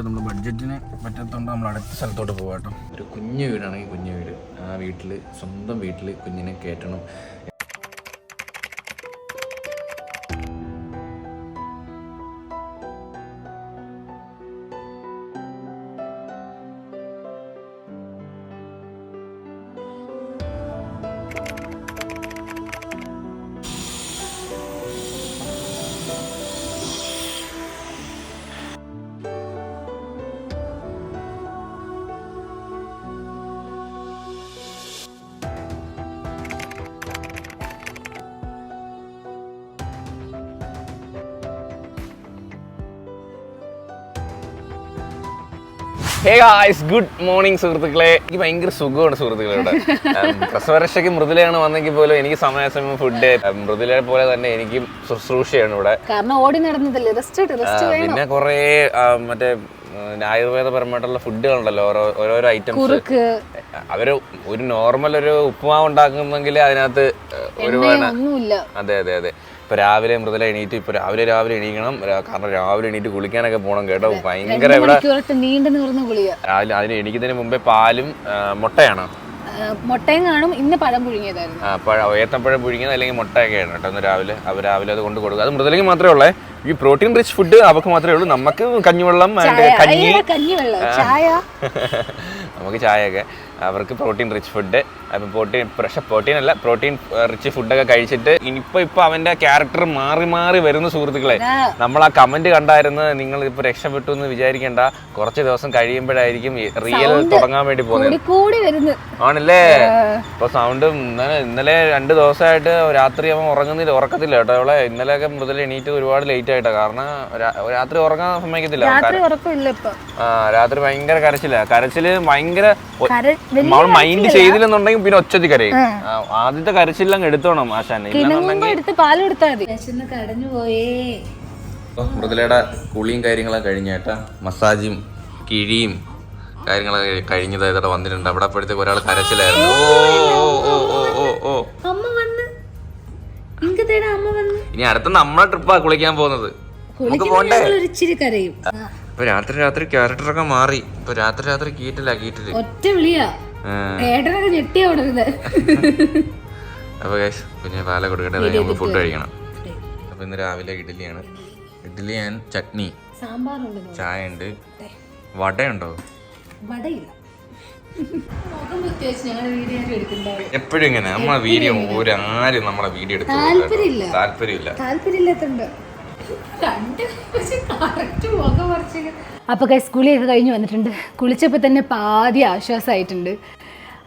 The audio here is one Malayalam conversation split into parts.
നമ്മൾ ബഡ്ജറ്റിന് പറ്റത്തോണ്ട് നമ്മൾ അടുത്ത സ്ഥലത്തോട്ട് പോകാട്ടോ. ഒരു കുഞ്ഞു വീടാണെങ്കിൽ കുഞ്ഞു വീട്, ആ വീട്ടിൽ സ്വന്തം വീട്ടിൽ കുഞ്ഞിനെ കയറ്റണം. ഹേ ഗായ്സ്, ഗുഡ് മോർണിംഗ് സുഹൃത്തുക്കളെ. എനിക്ക് ഭയങ്കര സുഖമാണ് സുഹൃത്തുക്കളെ. ഇവിടെ പ്രസവരക്ഷയ്ക്ക് മൃദുലയാണ് വന്നെങ്കിൽ പോലും എനിക്ക് സമയാസമയം ഫുഡ് മൃദുലയെ പോലെ തന്നെ എനിക്കും ശുശ്രൂഷയാണ് ഇവിടെ. പിന്നെ കുറെ മറ്റേ ആയുർവേദപരമായിട്ടുള്ള ഫുഡുകളുണ്ടല്ലോ, ഓരോരോ ഐറ്റംസ്. അവര് ഒരു നോർമൽ ഒരു ഉപ്പുമാവ് ഉണ്ടാക്കുന്നെങ്കിൽ അതിനകത്ത് ഒരുപാട്. അതെ അതെ അതെ. ഇപ്പൊ രാവിലെ മൃദുല എണീറ്റ് രാവിലെ എണീക്കണം, കാരണം രാവിലെ എണീറ്റ് കുളിക്കാനൊക്കെ പോകണം കേട്ടോ. ഭയങ്കര ഇവിടെ രാവിലെ അതിന് എണീക്കുന്നതിന് മുമ്പേ പാലും മുട്ടയാണ്. മുട്ടയും കാണും. ഇന്ന് പഴം പുഴുങ്ങിയതായിരുന്നു. ഏത്തപ്പഴം പുഴുങ്ങിയത് അല്ലെങ്കിൽ മുട്ടയൊക്കെയാണ് കേട്ടോ ഇന്ന് രാവിലെ. രാവിലെ അത് കൊണ്ട് കൊടുക്കുക. അത് മൃദുലയ്ക്ക് മാത്രമേ ഉള്ളേ. ഈ പ്രോട്ടീൻ റിച്ച് ഫുഡ് അവർക്ക് മാത്രമേ ഉള്ളൂ. നമുക്ക് കഞ്ഞിവെള്ളം, നമുക്ക് ചായയൊക്കെ. അവർക്ക് പ്രോട്ടീൻ റിച്ച് ഫുഡ്. അപ്പം പ്രോട്ടീൻ റിച്ച് ഫുഡൊക്കെ കഴിച്ചിട്ട് ഇപ്പൊ അവന്റെ ക്യാരക്ടർ മാറി വരുന്ന സുഹൃത്തുക്കളെ. നമ്മൾ ആ കമന്റ് കണ്ടായിരുന്നു, നിങ്ങൾ ഇപ്പൊ രക്ഷപ്പെട്ടു എന്ന് വിചാരിക്കേണ്ട, കുറച്ച് ദിവസം കഴിയുമ്പോഴായിരിക്കും റിയൽ തുടങ്ങാൻ വേണ്ടി പോകുന്നത്. ആണല്ലേ? ഇപ്പൊ സൗണ്ട് ഇന്നലെ 2 ദിവസമായിട്ട് രാത്രി അവൻ ഉറക്കത്തില്ല കേട്ടോ. അവളെ ഇന്നലെയൊക്കെ മുതൽ എണീറ്റ് ഒരുപാട് ലേറ്റ് ആയിട്ടാ, കാരണം രാത്രി ഉറങ്ങാൻ സമ്മതിക്കത്തില്ല. രാത്രി ഭയങ്കര കരച്ചില് ഭയങ്കര മൈൻഡ് ചെയ്തില്ലെന്നുണ്ടെങ്കിൽ പിന്നെ ഒച്ചത്തി കരയും. ആദ്യത്തെ കരച്ചിലെല്ലാം എടുത്തോണം ആശാനെ. മൃദുലയുടെ കുളിയും കാര്യങ്ങളൊക്കെ കഴിഞ്ഞേട്ടാ, മസാജും കിഴിയും കാര്യങ്ങളൊക്കെ കഴിഞ്ഞതായിട്ട് വന്നിട്ടുണ്ട്. അവിടെ അപ്പോഴത്തേക്ക് ഒരാൾ കരച്ചിലായിരുന്നു. ഇനി അടുത്ത നമ്മളെ ട്രിപ്പാ കുളിക്കാൻ പോകുന്നത്. നമുക്ക് പോണ്ടേ? ഇപ്പൊ രാത്രി ക്യാരക്ടറൊക്കെ മാറി. ഇപ്പൊ രാത്രി കീറ്റില്ല ഒറ്റ വിളിയാ. അപ്പൊ പിന്നെ പാല കൊടുക്കട്ടെ, നമുക്ക് ഫുഡ് കഴിക്കണം. അപ്പൊ ഇന്ന് രാവിലെ ഇഡ്ഡലിയാണ്. ഇഡ്ഡലി ആൻഡ് ചട്നി, ചായ ഉണ്ട്. വടയുണ്ടോ? എപ്പോഴും ഇങ്ങനെ നമ്മളെ വീഡിയോ ആരും നമ്മളെ വീഡിയോ എടുത്ത് താല്പര്യമില്ല. അപ്പൊ കുളിയൊക്കെ കഴിഞ്ഞ് വന്നിട്ടുണ്ട്. കുളിച്ചപ്പോൾ തന്നെ പാതി ആശ്വാസമായിട്ടുണ്ട്.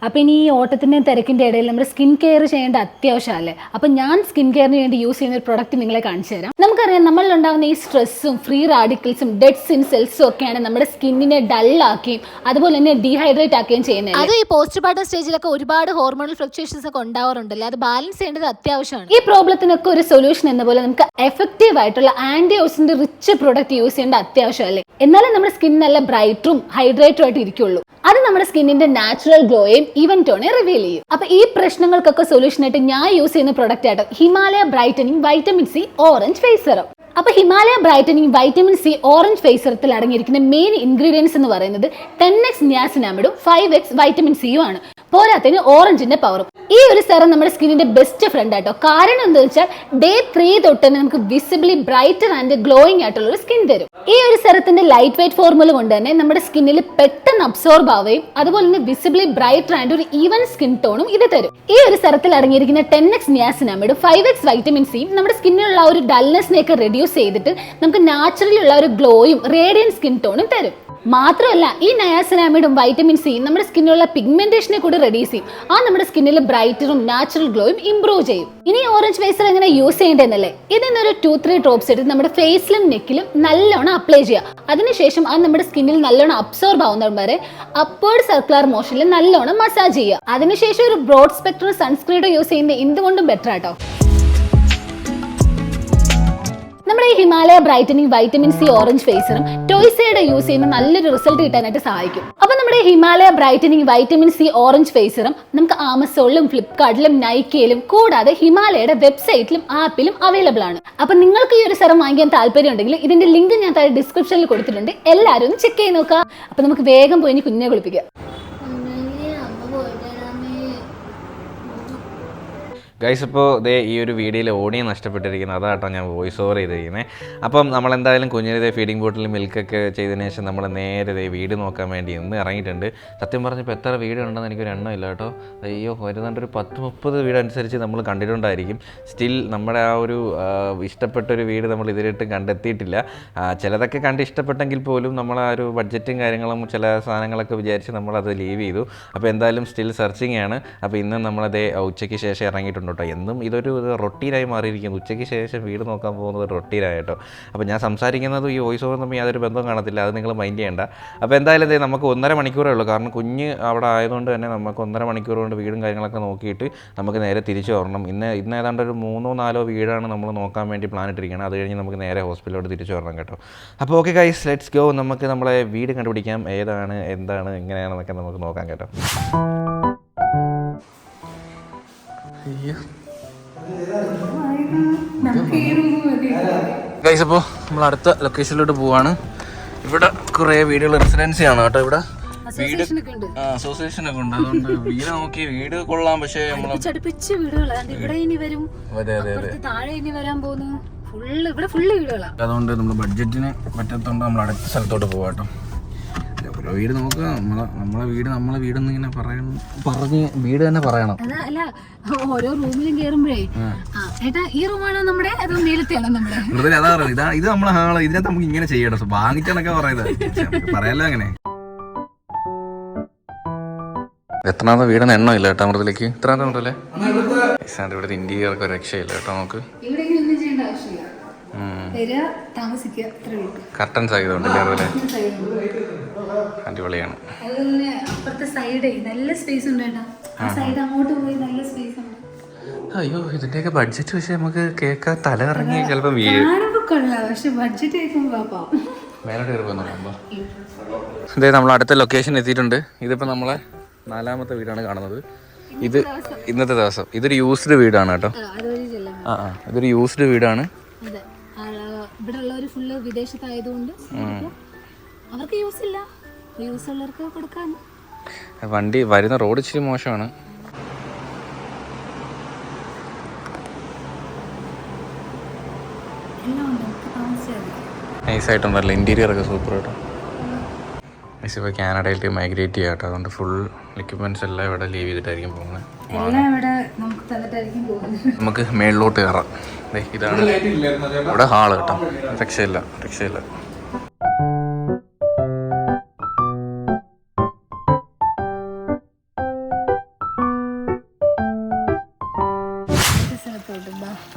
അപ്പം ഇനി ഈ ഓട്ടത്തിൻ്റെ തിരക്കിൻ്റെ ഇടയിൽ നമ്മുടെ സ്കിൻ കെയർ ചെയ്യേണ്ട അത്യാവശ്യമല്ലേ. അപ്പം ഞാൻ സ്കിൻ കെയറിന് വേണ്ടി യൂസ് ചെയ്യുന്ന ഒരു പ്രൊഡക്റ്റ് നിങ്ങളെ കാണിച്ചു തരാം. നമുക്കറിയാം, നമ്മളിലുണ്ടാകുന്ന ഈ സ്ട്രെസ്സും ഫ്രീ റാഡിക്കൽസും ഡെഡ് സ്കിൻ സെൽസും ഒക്കെയാണ് നമ്മുടെ സ്കിന്നിനെ ഡള്ളാക്കുകയും അതുപോലെ തന്നെ ഡീഹൈഡ്രേറ്റ് ആക്കുകയും ചെയ്യുന്നത്. അത് ഈ പോസ്റ്റ് പാർട്ടം സ്റ്റേജിലൊക്കെ ഒരുപാട് ഹോർമോണൽ ഫ്ലക്ച്വേഷൻസ് ഒക്കെ ഉണ്ടാവാറുണ്ടല്ലോ. അത് ബാലൻസ് ചെയ്യേണ്ടത് അത്യാവശ്യമാണ്. ഈ പ്രോബ്ലത്തിനൊക്കെ ഒരു സൊല്യൂഷൻ എന്ന പോലെ നമുക്ക് എഫക്റ്റീവ് ആയിട്ടുള്ള antioxidant rich product use ചെയ്യേണ്ട അത്യാവശ്യമല്ലേ. എന്നാലും നമ്മുടെ സ്കിൻ നല്ല ബ്രൈറ്റും ഹൈഡ്രേറ്റും ആയിട്ട് ഇരിക്കുള്ളൂ. അത് നമ്മുടെ സ്കിന്നിന്റെ നാച്ചുറൽ ഗ്ലോയും ഈവൻ ടോണെ റിവീൽ ചെയ്യും. അപ്പൊ ഈ പ്രശ്നങ്ങൾക്കൊക്കെ സൊല്യൂഷൻ ആയിട്ട് ഞാൻ യൂസ് ചെയ്യുന്ന പ്രൊഡക്റ്റ് ആയിട്ട് Himalaya brightening vitamin C orange face serum. അപ്പൊ Himalaya brightening vitamin C orange face സെറത്തിൽ അടങ്ങിയിരിക്കുന്ന മെയിൻ ഇൻഗ്രീഡിയൻസ് എന്ന് പറയുന്നത് 10x നിയാസിനാമിഡും 5x വൈറ്റമിൻ സിയും ആണ്. പോരാത്തതിന് ഓറഞ്ചിന്റെ പവറും. ഈ ഒരു സെറം നമ്മുടെ സ്കിന്നിന്റെ ബെസ്റ്റ് ഫ്രണ്ട് ആട്ടോ. കാരണം എന്താ വെച്ചാൽ ഡേ 3 തൊട്ട് തന്നെ നമുക്ക് വിസിബിളി ബ്രൈറ്റർ ആൻഡ് ഗ്ലോയിങ് ആയിട്ടുള്ള ഒരു സ്കിൻ തരും. ഈ ഒരു സെറത്തിന്റെ ലൈറ്റ് വെയിറ്റ് ഫോർമുല കൊണ്ട് തന്നെ നമ്മുടെ സ്കിന്നിൽ പെട്ടെന്ന് അബ്സോർബ് ആവുകയും അതുപോലെ തന്നെ വിസിബിളി ബ്രൈറ്റർ ആൻഡ് ഒരു ഈവൻ സ്കിൻ ടോണും ഇത് തരും. ഈ ഒരു സെറത്തിൽ അടങ്ങിയിരിക്കുന്ന 10x നിയാസിനാമിഡും 5x വൈറ്റമിൻ സിയും നമ്മുടെ സ്കിന്നിലുള്ള ഒരു ഡൾനെസ്സിനെയൊക്കെ റെഡ്യൂസ് ചെയ്തിട്ട് നമുക്ക് നാച്ചുറലി ഉള്ള ഒരു ഗ്ലോയും റേഡിയൻ സ്കിൻ ടോണും തരും. മാത്രമല്ല, ഈ നയാസിനാമിഡും വൈറ്റമിൻ സി നമ്മുടെ സ്കിന്നിലുള്ള പിഗ്മെന്റേഷനെ കൂടി റെഡ്യൂസ് ചെയ്യും. ആ നമ്മുടെ സ്കിന്നിൽ ബ്രൈറ്ററും നാച്ചുറൽ ഗ്ലോയും ഇംപ്രൂവ് ചെയ്യും. ഇനി ഓറഞ്ച് ഫേസർ എങ്ങനെ യൂസ് ചെയ്യേണ്ടതെന്നല്ലേ. ഇതിന്നൊരു 2-3 ഡ്രോപ്സ് എടുത്ത് നമ്മുടെ ഫേസിലും നെക്കിലും നല്ലോണം അപ്ലൈ ചെയ്യുക. അതിനുശേഷം അത് നമ്മുടെ സ്കിന്നിൽ നല്ലോണം അബ്സോർബ് ആവുന്ന വരെ അപ്വേർഡ് സർക്കുലർ മോഷനിൽ നല്ലോണം മസാജ് ചെയ്യുക. അതിനുശേഷം ഒരു ബ്രോഡ് സ്പെക്ട്രം സൺസ്ക്രീൻ യൂസ് ചെയ്യുന്നത് എന്തുകൊണ്ടും ബെറ്റർ ആട്ടോ. നമ്മുടെ ഈ Himalaya brightening vitamin C orange ഫേസറും ടോയ്സയുടെ യൂസ് ചെയ്യുമ്പോൾ നല്ലൊരു റിസൾട്ട് കിട്ടാനായിട്ട് സഹായിക്കും. അപ്പൊ നമ്മുടെ Himalaya brightening vitamin C orange ഫേസറും നമുക്ക് ആമസോണിലും ഫ്ലിപ്കാർട്ടിലും നൈക്കയിലും കൂടാതെ ഹിമാലയയുടെ വെബ്സൈറ്റിലും ആപ്പിലും അവൈലബിൾ ആണ്. അപ്പൊ നിങ്ങൾക്ക് ഈ ഒരു സെറം വാങ്ങിക്കാൻ താല്പര്യം ഉണ്ടെങ്കിൽ ഇതിന്റെ ലിങ്ക് ഞാൻ താഴെ ഡിസ്ക്രിപ്ഷനിൽ കൊടുത്തിട്ടുണ്ട്. എല്ലാവരും ഒന്ന് ചെക്ക് ചെയ്ത് നോക്കാം. അപ്പൊ നമുക്ക് വേഗം പോയി കുഞ്ഞിനെ കുളിപ്പിക്കാം. ഗൈസ്, ഇപ്പോൾ ദേ ഈ ഒരു വീഡിയോയിൽ ഓഡിയോ നഷ്ടപ്പെട്ടിരിക്കുന്നത് അതാട്ടോ ഞാൻ വോയിസ് ഓവർ ചെയ്തിരിക്കുന്നത്. അപ്പം നമ്മളെന്തായാലും കുഞ്ഞിനെ ഫീഡിംഗ് ബോട്ടിൽ മിൽക്കൊക്കെ ചെയ്തതിന് ശേഷം നമ്മൾ നേരെ വീട് നോക്കാൻ വേണ്ടി ഇന്ന് ഇറങ്ങിയിട്ടുണ്ട്. സത്യം പറഞ്ഞപ്പോൾ എത്ര വീട് ഉണ്ടെന്ന് എനിക്കൊരു എണ്ണമില്ല കേട്ടോ. അയ്യോ, വരുന്നുണ്ട് ഒരു 10-30 വീട് അനുസരിച്ച് നമ്മൾ കണ്ടിട്ടുണ്ടായിരിക്കും. സ്റ്റിൽ നമ്മുടെ ആ ഒരു ഇഷ്ടപ്പെട്ടൊരു വീട് നമ്മൾ ഇതിലിട്ട് കണ്ടെത്തിയിട്ടില്ല. ചിലതൊക്കെ കണ്ട് ഇഷ്ടപ്പെട്ടെങ്കിൽ പോലും നമ്മൾ ആ ഒരു ബഡ്ജറ്റും കാര്യങ്ങളും ചില സാധനങ്ങളൊക്കെ വിചാരിച്ച് നമ്മളത് ലീവ് ചെയ്തു. അപ്പോൾ എന്തായാലും സ്റ്റിൽ സെർച്ചിങ് ആണ്. അപ്പോൾ ഇന്ന് നമ്മളത് ഉച്ചയ്ക്ക് ശേഷം ഇറങ്ങിയിട്ടുണ്ട് കേട്ടോ. എന്നും ഇതൊരു റൊട്ടീനായി മാറിയിരിക്കുന്നു. ഉച്ചയ്ക്ക് ശേഷം വീട് നോക്കാൻ പോകുന്നത് റൊട്ടീനായി കേട്ടോ. അപ്പോൾ ഞാൻ സംസാരിക്കുന്നത് ഈ വോയിസ് ഓവർ തമ്മിൽ യാതൊരു ബന്ധവും കാണത്തില്ല, അത് നിങ്ങൾ മൈൻഡ് ചെയ്യേണ്ട. അപ്പോൾ എന്തായാലും നമുക്ക് 1.5 മണിക്കൂറേ ഉള്ളൂ. കാരണം കുഞ്ഞ് അവിടെ ആയതുകൊണ്ട് തന്നെ നമുക്ക് 1.5 മണിക്കൂർ കൊണ്ട് വീടും കാര്യങ്ങളൊക്കെ നോക്കിയിട്ട് നമുക്ക് നേരെ തിരിച്ചു വരണം. ഇന്ന് ഏതാണ്ട് ഒരു 3-4 വീടാണ് നമ്മൾ നോക്കാൻ വേണ്ടി പ്ലാൻ ഇട്ടിരിക്കുന്നത്. അത് കഴിഞ്ഞ് നമുക്ക് നേരെ ഹോസ്പിറ്റലിലോട്ട് തിരിച്ചു വരണം കേട്ടോ. അപ്പോൾ ഓക്കെ ഗൈസ്, ലെറ്റ്സ് ഗോ. നമുക്ക് നമ്മളെ വീട് കണ്ടുപിടിക്കാം. ഏതാണ്, എന്താണ്, എങ്ങനെയാണെന്നൊക്കെ നമുക്ക് നോക്കാം കേട്ടോ. ഗൈസ്, അപ്പോൾ നമ്മൾ അടുത്ത ലൊക്കേഷനിലോട്ട് പോവാണ്. ഇവിടെ കുറേ വീടുകൾ റെസിഡൻസി ആണ് കേട്ടോ. ഇവിടെ വീട് അസോസിയേഷൻ ഒക്കെ ഉണ്ട്. അതുകൊണ്ട് വീട് നോക്കി വീട് കൊള്ളാം. പക്ഷേ അതുകൊണ്ട് നമ്മൾ ബഡ്ജറ്റിന് പറ്റത്തോണ്ട് നമ്മൾ അടുത്ത സ്ഥലത്തോട്ട് പോവാട്ടോ. വീട് നോക്കുക. നമ്മളെ വീടെന്ന് ഇങ്ങനെ പറഞ്ഞ് വീട് തന്നെ പറയണം. ഓരോ റൂമിലും കേറുമ്പോഴേ ഈ റൂമാണോ നമ്മുടെ, അതോ നേരത്തെയാണോ നമ്മുടെ? അതാ പറയുന്നത്, ഇത് നമ്മളെ ഹാള്. ഇതിനകത്ത് നമുക്ക് ഇങ്ങനെ ചെയ്യണം. വാങ്ങിച്ചാണൊക്കെ പറയുന്നത്, പറയാലോ അങ്ങനെ. എത്രാമത്തെ വീടെന്ന് എണ്ണ ഇല്ല കേട്ടോ. അമൃതയിലേക്ക് എത്രാമത്തെ ഉണ്ടല്ലേ. ഇവിടെ ഇന്റീരിയർ ഒക്കെ രക്ഷയില്ല കേട്ടോ. നമുക്ക് കർട്ടൻസ് ആയതുകൊണ്ടല്ലേ അതുപോലെ അടിപൊളിയാണ്. അയ്യോ, ഇതിന്റെയൊക്കെ ബഡ്ജറ്റ് പക്ഷെ നമുക്ക് കേൾക്കാൻ തല ഇറങ്ങി ചിലപ്പോൾ ഇതേ നമ്മൾ അടുത്ത ലൊക്കേഷൻ എത്തിയിട്ടുണ്ട്. ഇതിപ്പോ നമ്മളെ 4ാമത്തെ വീടാണ് കാണുന്നത്. ഇത് ഇന്നത്തെ ദിവസം ഇതൊരു യൂസ്ഡ് വീടാണ് കേട്ടോ. ഇതൊരു യൂസ്ഡ് വീടാണ്. ഇവിടെ ഉള്ളവര് ഫുള്ള് വിദേശത്തായതുകൊണ്ട് അവർക്ക് യൂസ് ഇല്ല, യൂസ് ഉള്ളവർക്ക് കൊടുക്കാൻ. വണ്ടി വരുന്ന റോഡ് ഇച്ചിരി മോശമാണ്. നൈസായിട്ടുണ്ടല്ലോ, ഇന്റീരിയർ ഒക്കെ സൂപ്പർ കേട്ടോ. ഇപ്പോൾ കാനഡയിലേക്ക് മൈഗ്രേറ്റ് ചെയ്യാം കേട്ടോ. അതുകൊണ്ട് ഫുൾ എക്യുപ്മെന്റ്സ് എല്ലാം ഇവിടെ ലീവ് ചെയ്തിട്ടായിരിക്കും പോകുന്നത്. നമുക്ക് മേളിലോട്ട് കയറാം. ഇതാണ് ഇവിടെ ഹാള് കേട്ടോ. രക്ഷയില്ല.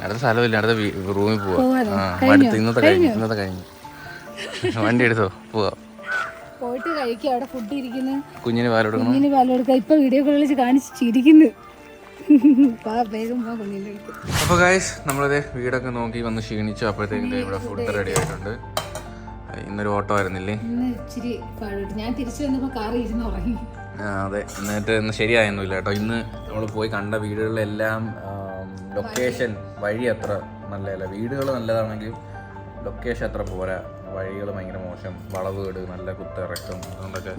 അടുത്ത സ്ഥലമില്ല, അടുത്ത റൂമിൽ പോവാ. ഇന്നത്തെ കഴിഞ്ഞു. വണ്ടി എടുത്തോ, പോവാ. പോയിട്ട് കഴിക്കുക. അവിടെ ഫുഡ് ഇരിക്കുന്നു. കുഞ്ഞിന് പാൽ കൊടുക്കാം. ഇപ്പൊ വീഡിയോ കോൾ വിളിച്ച് കാണിച്ചിരിക്കുന്നു. അപ്പോൾ ഗൈസ്, നമ്മളത് വീടൊക്കെ നോക്കി വന്ന് ക്ഷീണിച്ചു. അപ്പോഴത്തേക്കും ഇവിടെ ഫുഡ് റെഡി ആയിട്ടുണ്ട്. ഇന്നൊരു ഓട്ടോ ആയിരുന്നില്ലേ? ഞാൻ തിരിച്ചു വന്നപ്പോൾ കാറിൽ ഇരുന്ന് ഉറങ്ങി. അതെ, എന്നിട്ട് ഇന്ന് ശരിയായൊന്നുമില്ല കേട്ടോ. ഇന്ന് നമ്മൾ പോയി കണ്ട വീടുകളിലെല്ലാം ലൊക്കേഷൻ വഴി അത്ര നല്ലതല്ല. വീടുകൾ നല്ലതാണെങ്കിലും ലൊക്കേഷൻ അത്ര പോരാ. വഴികൾ ഭയങ്കര മോശം, വളവുകേട്, നല്ല കുത്തിറക്കം. അതുകൊണ്ടൊക്കെ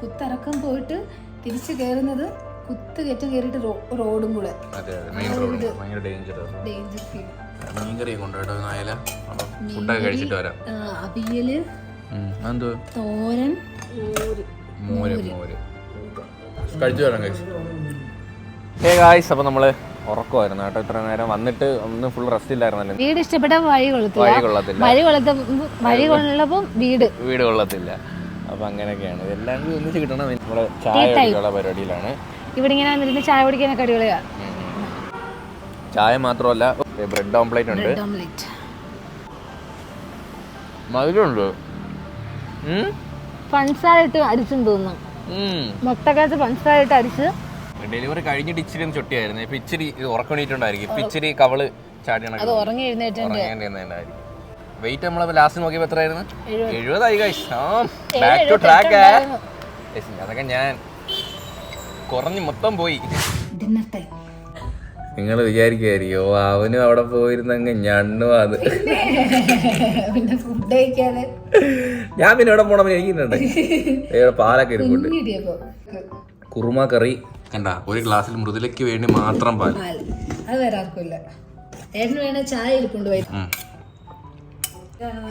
കുത്തിറക്കം പോയിട്ട് തിരിച്ചു കയറുന്നത് കുത്തുകയറ്റം കയറിയിട്ട് റോഡും കൂടെ. അതെ, മെയിൻ റോഡ് ഭയങ്കര ഡേഞ്ചർ ഫീൽ. മീൻകറി കൊണ്ടുപോയിട്ടോ നായല. ഫുഡൊക്കെ കഴിച്ചിട്ട് വരാം. അവിയല്, തോരൻ, മോര് കഴിച്ചു വരാം കഴിച്ചു. ഹേ ഗായ്സ്, അപ്പോൾ നമ്മള് ഉറക്കമായിരുന്നു കേട്ടോ. ഇത്ര നേരം വന്നിട്ട് ഒന്ന് ഫുൾ റെസ്റ്റ് ഇല്ലായിരുന്നല്ലോ. വീട് ഇഷ്ടപ്പെട്ട വഴി കൊള്ളപ്പം വീട് കൊള്ളത്തില്ല. അപ്പൊ അങ്ങനെയൊക്കെയാണ്. ഇതെല്ലാം കൂടി ഒന്നിച്ച് കിട്ടണം. നമ്മള് ചായ കുടിക്കാനുള്ള പരിപാടിയിലാണ്. ഇവിടെ ഇങ്ങനെ ചായ കുടിക്കാനൊക്കെ അടിപൊളിയാ. ചായ മാത്രമല്ല, ബ്രെഡ് ഓംപ്ലേറ്റ് ഉണ്ട്, മധുരമുണ്ട്, പഞ്ചസാര ഇട്ട് അടിച്ചെന്ന് തോന്നുന്നു. മുട്ടക്കകത്ത് പഞ്ചസാര ഇട്ട് അടിച്ച്. ഡെലിവറി കഴിഞ്ഞിട്ട് ഇച്ചിരി ഒന്ന് ചൊട്ടിയായിരുന്നു. ഇപ്പൊ ഇച്ചിരി ഉറക്കണീട്ടുണ്ടായിരിക്കും. ഇപ്പൊ ഇച്ചിരി കവള് ചാടിയാണ്. അത് ഉറങ്ങി എഴുന്നേറ്റായിരിക്കും. വെയിറ്റ് നമ്മൾ ലാസ്റ്റ് നോക്കിയപ്പോൾ എത്രയായിരുന്നു? 70 ഗൈസ്. Back to track. അതൊക്കെ ഞാൻ കുറഞ്ഞ് മൊത്തം പോയി. നിങ്ങൾ വിചാരിക്കുമായിരിക്കോ അവനും അവിടെ പോയിരുന്നെങ്കിൽ ഞണ്ണും അത്. പിന്നെ ഫുഡ് കഴിക്കാതെ ഞാൻ പിന്നെ ഇവിടെ പോണം എനിക്കുണ്ട് പാലൊക്കെ ഇരിപ്പുണ്ട്. കുറുമ കറി കണ്ട, ഒരു ഗ്ലാസ്സിൽ മൃദുലയ്ക്ക് വേണ്ടി മാത്രം പാൽ. അത് വേറെ ആർക്കില്ല. ഏട്ടന് വേണേ ചായ ഇരിപ്പുണ്ട്.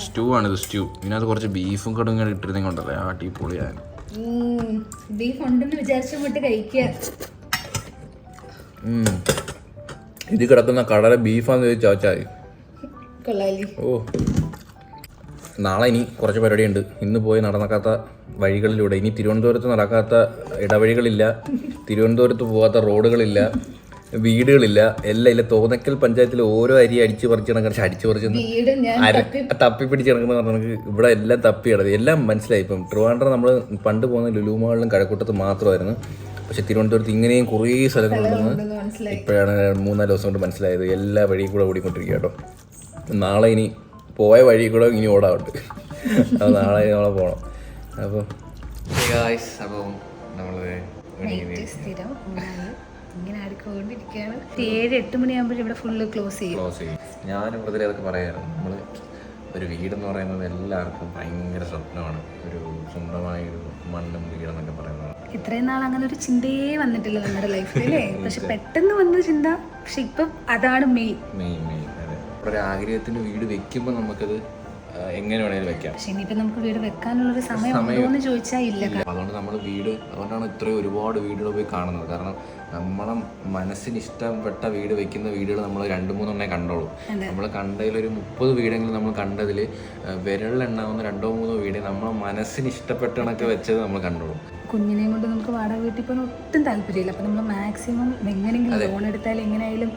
സ്റ്റൂ ആണിത്, സ്റ്റൂ. ഇതിനകത്ത് കുറച്ച് ബീഫും കടും ഇങ്ങനെ ഇട്ടിരുന്നെങ്കിലേ അടിപൊളിയാണ്. ബീഫ് ഉണ്ടെന്ന് വിചാരിച്ചിട്ട് കഴിക്കുക. ഇത് കിടക്കുന്ന കടല ബീഫാന്ന് ചോദിച്ചാൽ കൊള്ളാലി. ഓ, നാളെ ഇനി കുറച്ച് പരിപാടിയുണ്ട്. ഇന്ന് പോയി നടക്കാത്ത വഴികളിലൂടെ, ഇനി തിരുവനന്തപുരത്ത് നടക്കാത്ത ഇടവഴികളില്ല, തിരുവനന്തപുരത്ത് പോകാത്ത റോഡുകളില്ല, വീടുകളില്ല, എല്ലാം ഇല്ല. തോന്നക്കൽ പഞ്ചായത്തിൽ ഓരോ അരി അടിച്ചു പറിച്ച് കിടക്കുന്ന അടിച്ചു പറിച്ച് തപ്പി പിടിച്ച് കിടക്കുന്ന പറഞ്ഞാൽ ഇവിടെ എല്ലാം തപ്പി കിടന്നത് എല്ലാം മനസ്സിലായി. ഇപ്പം ട്രിവാൻഡ്രം നമ്മൾ പണ്ട് പോകുന്ന ലുലു മാളിലും കഴക്കൂട്ടത്ത് മാത്രമായിരുന്നു. പക്ഷെ തിരുവനന്തപുരത്ത് ഇങ്ങനെയും കുറേ സ്ഥലങ്ങളുണ്ടെന്ന് ഇപ്പോഴാണ് 3-4 ദിവസം കൊണ്ട് മനസ്സിലായത്. എല്ലാ വഴിയും കൂടെ ഓടിക്കൊണ്ടിരിക്കുക കേട്ടോ. നാളെ ഇനി പോയ വഴി കൂടെ ഇനി ഓടാറുണ്ട്. അപ്പോൾ നാളെ നമ്മളെ പോകണം. അപ്പോൾ നമ്മൾ ഇങ്ങനെ ആടിക്കൊണ്ടിരിക്കുകയാണ്. 7-8 മണിയാകുമ്പോഴും ഇവിടെ ഫുള്ള് ക്ലോസ് ചെയ്യും. ഞാനും വെറുതെ അതൊക്കെ പറയായിരുന്നു. നമ്മൾ ഒരു വീടെന്ന് പറയുന്നത് എല്ലാവർക്കും ഭയങ്കര സ്വപ്നമാണ്. ഒരു സ്വന്തമായ ഒരു മണ്ണും വീടെന്നൊക്കെ പറയുന്നത്. ഇത്രയും നാൾ അങ്ങനെ ഒരു ചിന്തയേ വന്നിട്ടില്ല നമ്മുടെ ലൈഫിൽ അല്ലേ. പക്ഷെ പെട്ടെന്ന് വന്ന ചിന്ത. പക്ഷെ ഇപ്പം അതാണ് മെയിൻ. അതെ, ഒരു ആഗ്രഹത്തിന് വീട് വെക്കുമ്പോൾ നമുക്കത് എങ്ങനെ വേണേലും വെക്കാം. പക്ഷെ ഇനിയിപ്പോൾ നമുക്ക് വീട് വെക്കാനുള്ളൊരു സമയം ഉണ്ടോയെന്ന് ചോദിച്ചാൽ ഇല്ല. അതുകൊണ്ട് നമ്മൾ വീട്, അതുകൊണ്ടാണ് ഇത്രയും ഒരുപാട് വീടുകൾ പോയി കാണുന്നത്. കാരണം നമ്മളെ മനസ്സിന് ഇഷ്ടപ്പെട്ട വീട് വെക്കുന്ന വീടുകൾ നമ്മൾ 2-3 കണ്ടോളൂ. നമ്മൾ കണ്ടതിൽ ഒരു 30 വീടെങ്കിലും നമ്മൾ കണ്ടതിൽ വിരലിലെണ്ണാവുന്ന 2-3 വീട് നമ്മളെ മനസ്സിന് ഇഷ്ടപ്പെട്ട കണക്ക് വെച്ചത് നമ്മൾ കണ്ടോളൂ. കുഞ്ഞിനെയും കൊണ്ട് നമുക്ക് വാടക വീട്ടിൽ പോകാൻ ഒട്ടും താല്പര്യമില്ല. അപ്പം നമ്മൾ മാക്സിമം എങ്ങനെയെങ്കിലും ലോൺ എടുത്താലും എങ്ങനെയായാലും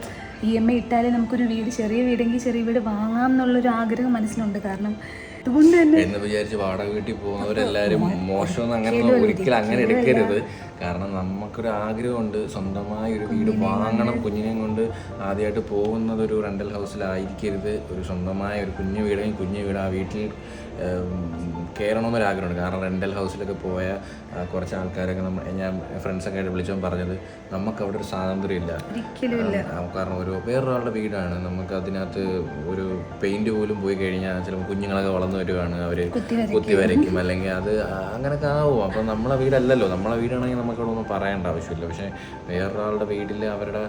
EMI ഇട്ടാലേ നമുക്കൊരു വീട്, ചെറിയ വീടെങ്കിൽ ചെറിയ വീട് വാങ്ങാം എന്നുള്ളൊരു ആഗ്രഹം മനസ്സിലുണ്ട്. കാരണം അതുകൊണ്ട് തന്നെ എന്ന് വിചാരിച്ച് വാടക വീട്ടിൽ പോകുന്നവരെല്ലാവരും മോശമെന്ന് അങ്ങനെ ഒരിക്കലും അങ്ങനെ എടുക്കരുത്. കാരണം നമുക്കൊരു ആഗ്രഹമുണ്ട് സ്വന്തമായ ഒരു വീട് വാങ്ങണം. കുഞ്ഞിനെയും കൊണ്ട് ആദ്യമായിട്ട് പോകുന്നത് ഒരു റെൻ്റൽ ഹൗസിലായിരിക്കരുത്. ഒരു സ്വന്തമായ ഒരു കുഞ്ഞു വീടെങ്കിൽ കുഞ്ഞു വീട്, ആ വീട്ടിൽ കയറണമെന്നൊരാഗ്രഹമുണ്ട്. കാരണം റെൻ്റൽ ഹൗസിലൊക്കെ പോയ കുറച്ച് ആൾക്കാരൊക്കെ ഞാൻ ഫ്രണ്ട്സൊക്കെ ആയിട്ട് വിളിച്ചപ്പോൾ പറഞ്ഞത് നമുക്കവിടെ ഒരു സ്വാതന്ത്ര്യമില്ല. കാരണം വേറൊരാളുടെ വീടാണ്. നമുക്ക് അതിനകത്ത് ഒരു പെയിൻറ് പോലും പോയി കഴിഞ്ഞാൽ ചിലപ്പോൾ കുഞ്ഞുങ്ങളൊക്കെ വളർന്നു വരുവാണ്, അവർ കുത്തി വരയ്ക്കും, അല്ലെങ്കിൽ അത് അങ്ങനെയൊക്കെ ആവും. അപ്പം നമ്മളെ വീടല്ലല്ലോ. നമ്മളെ വീടാണെങ്കിൽ നമുക്കവിടെ ഒന്നും പറയേണ്ട ആവശ്യമില്ല. പക്ഷേ വേറൊരാളുടെ വീട്ടിൽ അവരുടെ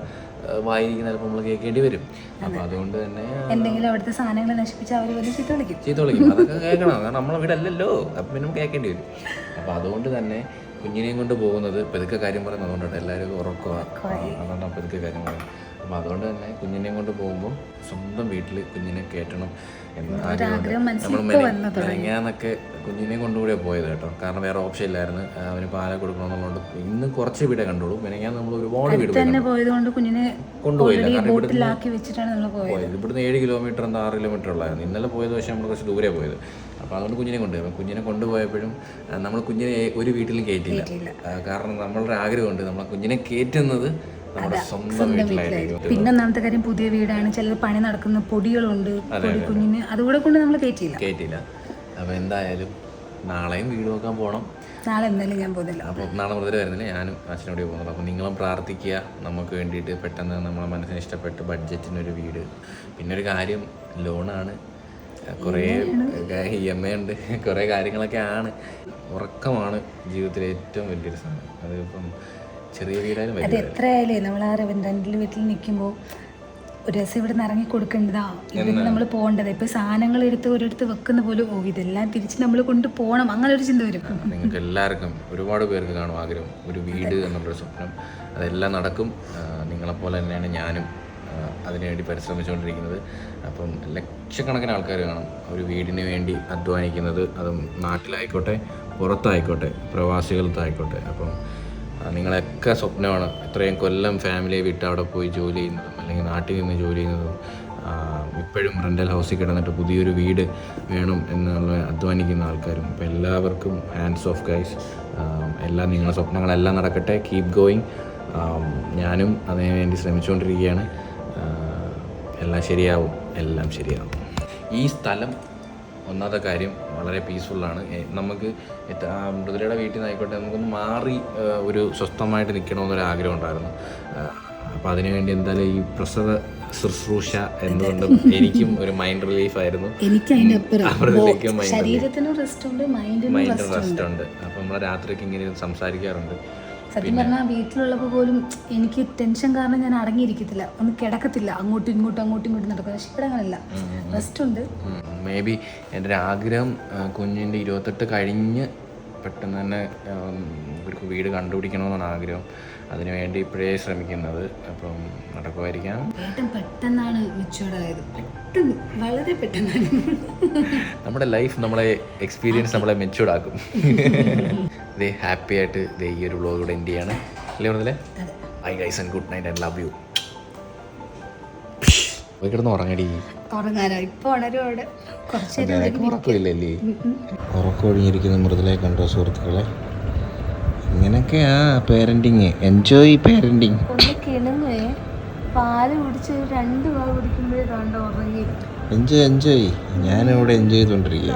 വായിരിക്കുന്ന ചിലപ്പോൾ നമ്മൾ കേൾക്കേണ്ടി വരും. അപ്പം അതുകൊണ്ട് തന്നെ എന്തെങ്കിലും അവിടുത്തെ സാധനങ്ങൾ നശിപ്പിച്ച് അവർ വലിയ ചീത്ത വിളിക്കും. അതൊക്കെ കേൾക്കണം. കാരണം നമ്മളെ വീടല്ലല്ലോ, അപ്പം പിന്നെ കേൾക്കേണ്ടി വരും. അപ്പം അതുകൊണ്ട് തന്നെ കുഞ്ഞിനെയും കൊണ്ട് പോകുന്നത് പെതുക്കെ കാര്യം പറയുന്നത് അതുകൊണ്ടാണ്. എല്ലാവരും ഉറക്കമാണ്, അതുകൊണ്ടാണ് പെതുക്കെ കാര്യം പറയുന്നത്. അപ്പോൾ അതുകൊണ്ട് തന്നെ കുഞ്ഞിനെയും കൊണ്ട് പോകുമ്പോൾ സ്വന്തം വീട്ടിൽ കുഞ്ഞിനെ കയറ്റണം എന്ന് ആഗ്രഹം. നമ്മൾ മെനങ്ങാന്നൊക്കെ കുഞ്ഞിനെയും കൊണ്ടുകൂടിയാണ് പോയത് കേട്ടോ. കാരണം വേറെ ഓപ്ഷൻ ഇല്ലായിരുന്നു. അവന് പാല കൊടുക്കണമെന്നുള്ളത്. ഇന്ന് കുറച്ച് വീടേ കണ്ടുള്ളൂ. മെനങ്ങാൻ നമ്മൾ ഒരുപാട് വീട് കൊണ്ടുപോയില്ല. കാരണം ഇവിടുന്ന് 7 കിലോമീറ്റർ 6 കിലോമീറ്റർ ഉള്ളായിരുന്നു. ഇന്നലെ പോയത് പക്ഷേ നമ്മൾ കുറച്ച് ദൂരെ പോയത്. അപ്പോൾ അതുകൊണ്ട് കുഞ്ഞിനെ കൊണ്ടുപോയി. അപ്പം കുഞ്ഞിനെ കൊണ്ടുപോയപ്പോഴും നമ്മൾ കുഞ്ഞിനെ ഒരു വീട്ടിലും കയറ്റില്ല. കാരണം നമ്മളുടെ ആഗ്രഹമുണ്ട് നമ്മളെ കുഞ്ഞിനെ കയറ്റുന്നത് നമ്മുടെ സ്വന്തം വീട്ടിലായിരിക്കും. പിന്നെ ഒന്നാമത്തെ കാര്യം പുതിയ വീടാണ്, ചില പണി നടക്കുന്ന പൊടികളുണ്ട്, കുഞ്ഞിന് അതുകൂടെ കൊണ്ട് നമ്മൾ കയറ്റില്ല. അപ്പോൾ എന്തായാലും നാളെയും വീട് നോക്കാൻ പോകണം. നാളെ എന്തായാലും ഞാൻ പോകുന്നില്ല. അപ്പോൾ നാളെ മുതൽ വരുന്നില്ല, ഞാനും അച്ഛനോട് പോകുന്നുള്ളൂ. അപ്പോൾ നിങ്ങളും പ്രാർത്ഥിക്കുക നമുക്ക് വേണ്ടിയിട്ട് പെട്ടെന്ന് നമ്മളെ മനസ്സിന് ഇഷ്ടപ്പെട്ട് ബഡ്ജറ്റിനൊരു വീട്. പിന്നെ ഒരു കാര്യം, ലോണാണ്, കുറേ EMI ഉണ്ട്, കുറേ കാര്യങ്ങളൊക്കെ ആണ്. ഉറക്കമാണ് ജീവിതത്തിലെ ഏറ്റവും വലിയൊരു സാധനം. അതിപ്പം ചെറിയ വീടായാലും അത് എത്രയായാലേ നമ്മൾ ആ റെൻ്റൽ വീട്ടിൽ നിൽക്കുമ്പോൾ ഒരു ദിവസം ഇവിടെ നിന്ന് ഇറങ്ങി കൊടുക്കേണ്ടതാ, ഇവിടെ നമ്മൾ പോകേണ്ടത്. ഇപ്പോൾ സാധനങ്ങൾ എടുത്ത് ഒരിടത്ത് വെക്കുന്ന പോലും ഇതെല്ലാം തിരിച്ച് നമ്മൾ കൊണ്ടുപോകണം, അങ്ങനെ ഒരു ചിന്ത വരും. നിങ്ങൾക്ക് എല്ലാവർക്കും, ഒരുപാട് പേർക്ക് കാണും ആഗ്രഹം, ഒരു വീട് എന്നുള്ളൊരു സ്വപ്നം. അതെല്ലാം നടക്കും. നിങ്ങളെപ്പോലെ തന്നെയാണ് ഞാനും അതിനുവേണ്ടി പരിശ്രമിച്ചുകൊണ്ടിരിക്കുന്നത്. അപ്പം ലക്ഷക്കണക്കിന് ആൾക്കാർ കാണും ഒരു വീടിന് വേണ്ടി അധ്വാനിക്കുന്നത്. അതും നാട്ടിലായിക്കോട്ടെ പുറത്തായിക്കോട്ടെ പ്രവാസികൾക്കായിക്കോട്ടെ. അപ്പം നിങ്ങളൊക്കെ സ്വപ്നമാണ് ഇത്രയും കൊല്ലം ഫാമിലിയെ വിട്ട് അവിടെ പോയി ജോലി ചെയ്യുന്നതും അല്ലെങ്കിൽ നാട്ടിൽ നിന്ന് ജോലി ചെയ്യുന്നതും ഇപ്പോഴും റെൻ്റൽ ഹൗസിൽ കിടന്നിട്ട് പുതിയൊരു വീട് വേണം എന്നുള്ള അധ്വാനിക്കുന്ന ആൾക്കാരും. അപ്പോൾ എല്ലാവർക്കും ഹാൻഡ്സ് ഓഫ് ഗൈസ്. എല്ലാം നിങ്ങളുടെ സ്വപ്നങ്ങളെല്ലാം നടക്കട്ടെ. Keep going. ഞാനും അതിനു വേണ്ടി ശ്രമിച്ചുകൊണ്ടിരിക്കുകയാണ്. എല്ലാം ശരിയാവും. ഈ സ്ഥലം ഒന്നാമത്തെ കാര്യം വളരെ പീസ്ഫുള്ളാണ്. നമുക്ക് മൃദുലയുടെ വീട്ടിൽ നിന്നായിക്കോട്ടെ നമുക്കൊന്ന് മാറി ഒരു സ്വസ്ഥമായിട്ട് നിൽക്കണമെന്നൊരു ആഗ്രഹം ഉണ്ടായിരുന്നു. അപ്പോൾ അതിനുവേണ്ടി എന്തായാലും ഈ പ്രസവ ശുശ്രൂഷ എന്തുകൊണ്ടും എനിക്കും ഒരു മൈൻഡ് റിലീഫ് ആയിരുന്നു. ശരീരത്തിനും റെസ്റ്റ് ഉണ്ട്, മൈൻഡിനും റെസ്റ്റ് ഉണ്ട്. അപ്പോൾ നമ്മൾ രാത്രിക്ക് ഇങ്ങനെ സംസാരിക്കാറുണ്ട്. സത്യം പറഞ്ഞാൽ വീട്ടിലുള്ളപ്പോൾ പോലും എനിക്ക് ടെൻഷൻ കാരണം ഞാൻ അടങ്ങിയിരിക്കത്തില്ല, ഒന്ന് കിടക്കത്തില്ല, അങ്ങോട്ടും ഇങ്ങോട്ടും നടക്കും. പക്ഷെ ഇവിടെ അങ്ങനെയല്ല, റെസ്റ്റ് ഉണ്ട്. മേ ബി എൻ്റെ ഒരു ആഗ്രഹം കുഞ്ഞിൻ്റെ 28 കഴിഞ്ഞ് പെട്ടെന്ന് തന്നെ ഒരു വീട് കണ്ടുപിടിക്കണമെന്നാണ് ആഗ്രഹം. അതിനുവേണ്ടി ഇപ്പോഴേ ശ്രമിക്കുന്നത്. അപ്പം നടക്കുമായിരിക്കാം. പെട്ടെന്നാണ് മെച്യൂർഡായത്, പെട്ടെന്ന്, വളരെ പെട്ടെന്നാണ്. നമ്മുടെ ലൈഫ് നമ്മളെ എക്സ്പീരിയൻസ് നമ്മളെ മെച്യൂർഡ് ആക്കും. ഇതേ ഹാപ്പി ആയിട്ട് ഇതേ ഈ ഒരു വ്ളോഗ് കൂടെ എൻഡ് ചെയ്യാണ് അല്ലേ പറഞ്ഞല്ലേ. I guys and good night and love you. പോയി കിടന്ന് ഉറങ്ങടി. ഉറങ്ങാനോ? ഇപ്പൊ ഉണരോടെ ഉറക്കമില്ലല്ലേ? ഉറക്കമൊഴിഞ്ഞിരിക്കുന്ന മൃദുലയെ കണ്ടോ സുഹൃത്തുക്കളെ? ഇങ്ങനെയൊക്കെയാ പേരൻറ്റിങ്. Enjoy parenting. കിണങ്ങേ പാല് കുടിച്ച് 2 പാൽ കുടിക്കുമ്പോഴേ കണ്ടോ ഉറങ്ങി. എൻജോയ് ഞാനിവിടെ എൻജോയ് ചെയ്തോണ്ടിരിക്കുക.